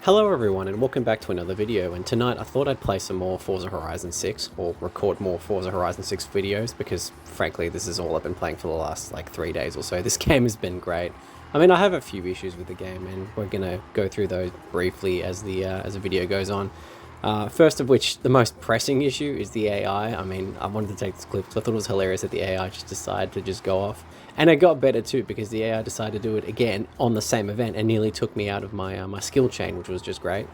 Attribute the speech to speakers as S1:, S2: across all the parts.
S1: Hello everyone and welcome back to another video, and tonight I thought I'd play some more Forza Horizon 6 or record more Forza Horizon 6 videos because frankly this is all I've been playing for the last like 3 days or so. This game has been great. I mean, I have a few issues with the game and we're gonna go through those briefly as the video goes on. First of which, the most pressing issue is the AI. I mean, I wanted to take this clip because I thought it was hilarious that the AI just decided to just go off. And it got better too because the AI decided to do it again on the same event and nearly took me out of my my skill chain, which was just great.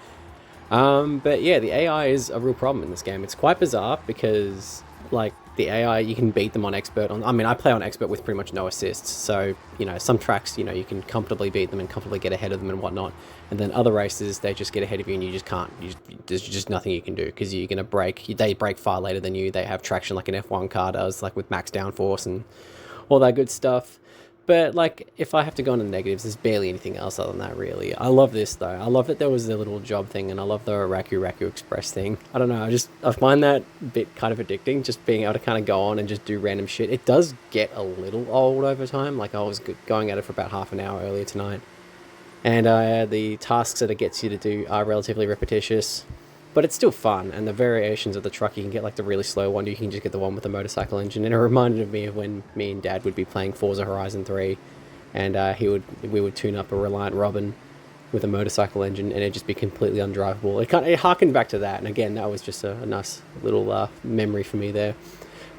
S1: But yeah, the AI is a real problem in this game. It's quite bizarre because like the AI, you can beat them on expert. I mean, I play on expert with pretty much no assists, so you know some tracks, you know, you can comfortably beat them and comfortably get ahead of them and whatnot. And then other races, they just get ahead of you and you just can't. There's just nothing you can do because you're gonna break. They break far later than you. They have traction like an F1 car does, like with max downforce and all that good stuff. But like, if I have to go into negatives, there's barely anything else other than that, really. I love this though. I love that there was the little job thing, and I love the Raku Express thing. I don't know. I find that bit kind of addicting, just being able to kind of go on and just do random shit. It does get a little old over time. Like I was going at it for about half an hour earlier tonight, and the tasks that it gets you to do are relatively repetitious. But it's still fun, and the variations of the truck, you can get like the really slow one, you can just get the one with the motorcycle engine, and it reminded me of when me and Dad would be playing Forza Horizon 3, and we would tune up a Reliant Robin with a motorcycle engine, and it'd just be completely undrivable. It harkened back to that, and again, that was just a nice little memory for me there.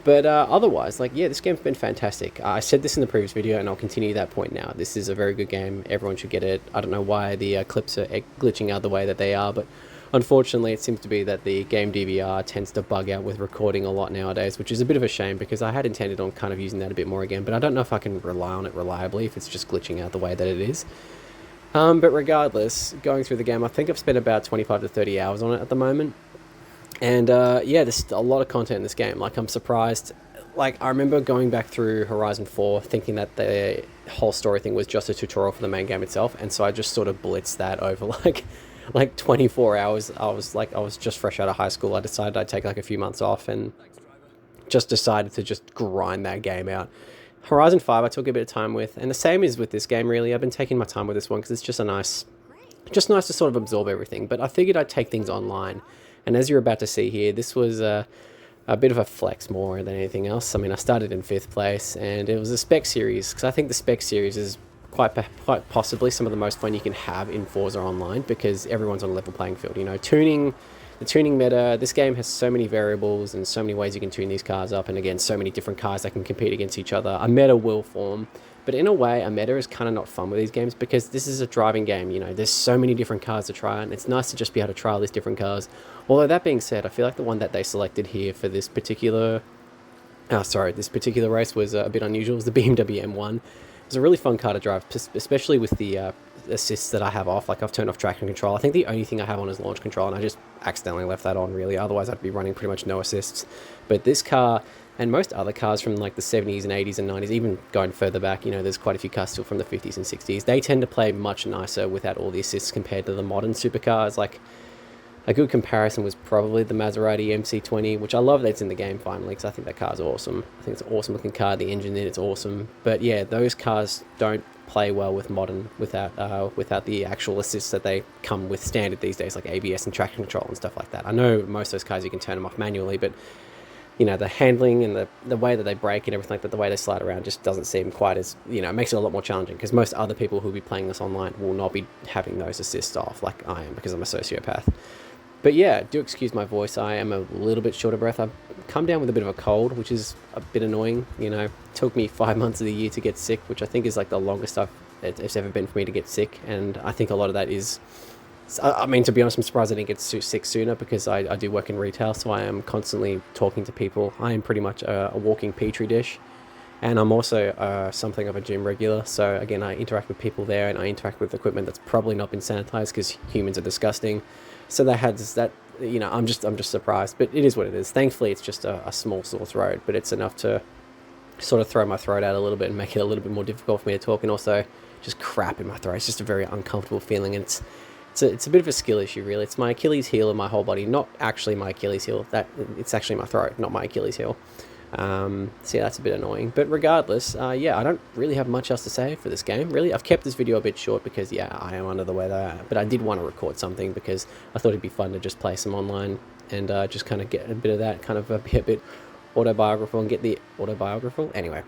S1: But otherwise, like, yeah, this game's been fantastic. I said this in the previous video, and I'll continue that point now. This is a very good game. Everyone should get it. I don't know why the clips are glitching out the way that they are, but unfortunately, it seems to be that the game DVR tends to bug out with recording a lot nowadays, which is a bit of a shame because I had intended on kind of using that a bit more again, but I don't know if I can rely on it reliably if it's just glitching out the way that it is. But regardless, going through the game, I think I've spent about 25 to 30 hours on it at the moment. And yeah, there's a lot of content in this game. Like, I'm surprised. Like, I remember going back through Horizon 4 thinking that the whole story thing was just a tutorial for the main game itself, and so I just sort of blitzed that over like 24 hours. I was just fresh out of high school. I decided I'd take like a few months off and just decided to just grind that game out. Horizon 5 I took a bit of time with, and the same is with this game really. I've been taking my time with this one because it's just nice to sort of absorb everything, but I figured I'd take things online. And as you're about to see here, this was a bit of a flex more than anything else. I mean, I started in 5th place, and it was a spec series, because I think the spec series is quite possibly some of the most fun you can have in Forza Online, because everyone's on a level playing field. You know, the tuning meta, this game has so many variables and so many ways you can tune these cars up, and again, so many different cars that can compete against each other. A meta will form, but in a way, a meta is kind of not fun with these games because this is a driving game. You know, there's so many different cars to try, and it's nice to just be able to try all these different cars. Although that being said, I feel like the one that they selected here for this particular race was a bit unusual. It was the BMW M1. It's a really fun car to drive, especially with the assists that I have off. Like, I've turned off traction control. I think the only thing I have on is launch control, and I just accidentally left that on, really. Otherwise, I'd be running pretty much no assists. But this car, and most other cars from like the 70s and 80s and 90s, even going further back, you know, there's quite a few cars still from the 50s and 60s. They tend to play much nicer without all the assists compared to the modern supercars. Like, a good comparison was probably the Maserati MC20, which I love that it's in the game finally, because I think that car's awesome. I think it's an awesome looking car. The engine in it's awesome. But yeah, those cars don't play well with modern without the actual assists that they come with standard these days, like ABS and traction control and stuff like that. I know most of those cars you can turn them off manually, but you know, the handling and the way that they brake and everything like that, the way they slide around just doesn't seem quite as, you know, it makes it a lot more challenging because most other people who will be playing this online will not be having those assists off like I am because I'm a sociopath. But yeah, do excuse my voice. I am a little bit short of breath. I've come down with a bit of a cold, which is a bit annoying. You know, it took me 5 months of the year to get sick, which I think is like the longest it's ever been for me to get sick. And I think a lot of that is, I mean, to be honest, I'm surprised I didn't get sick sooner because I do work in retail, so I am constantly talking to people. I am pretty much a walking petri dish. And I'm also something of a gym regular. So again, I interact with people there, and I interact with equipment that's probably not been sanitized because humans are disgusting. So that, you know, I'm just surprised, but it is what it is. Thankfully, it's just a small sore throat, but it's enough to sort of throw my throat out a little bit and make it a little bit more difficult for me to talk, and also just crap in my throat. It's just a very uncomfortable feeling, and it's a bit of a skill issue, really. It's my Achilles heel in my whole body, not actually my Achilles heel. It's actually my throat, not my Achilles heel. So yeah, that's a bit annoying. But regardless, yeah, I don't really have much else to say for this game. Really, I've kept this video a bit short because, yeah, I am under the weather. But I did want to record something because I thought it'd be fun to just play some online and just kind of get a bit of that, kind of be a bit autobiographical and get the autobiographical. Anyway,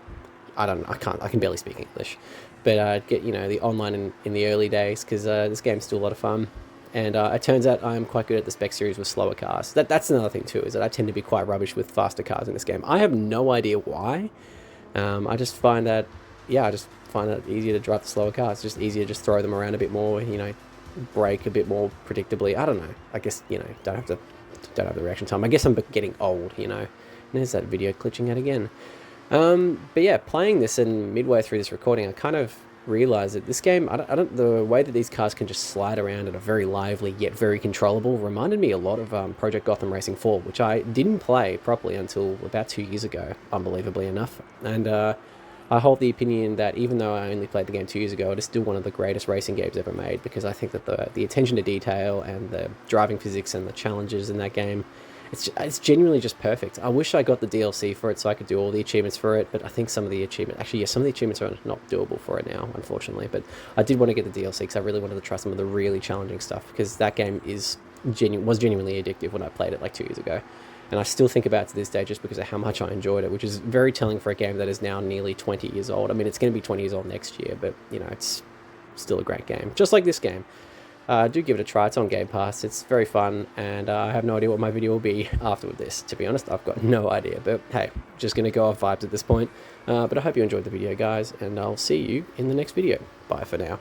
S1: I can barely speak English. But get, the online in the early days because this game's still a lot of fun. And it turns out I'm quite good at the spec series with slower cars. That's another thing too, is that I tend to be quite rubbish with faster cars in this game. I have no idea why. I just find that, yeah, I just find it easier to drive the slower cars. It's just easier to just throw them around a bit more, brake a bit more predictably. I don't know. I guess, don't have the reaction time. I guess I'm getting old, And there's that video glitching out again. But yeah, playing this and midway through this recording, I kind of realize that this game, the way that these cars can just slide around and are very lively yet very controllable reminded me a lot of Project Gotham Racing 4, which I didn't play properly until about 2 years ago, unbelievably enough. And I hold the opinion that even though I only played the game 2 years ago, it is still one of the greatest racing games ever made, because I think that the attention to detail and the driving physics and the challenges in that game, it's genuinely just perfect. I wish I got the DLC for it so I could do all the achievements for it, but I think some of the achievements are not doable for it now, unfortunately. But I did want to get the DLC because I really wanted to try some of the really challenging stuff, because that game was genuinely addictive when I played it like 2 years ago. And I still think about it to this day just because of how much I enjoyed it, which is very telling for a game that is now nearly 20 years old. I mean, it's going to be 20 years old next year, but, it's still a great game. Just like this game. Do give it a try. It's on Game Pass. It's very fun, and I have no idea what my video will be after this. To be honest, I've got no idea, but hey, just going to go off vibes at this point. But I hope you enjoyed the video, guys, and I'll see you in the next video. Bye for now.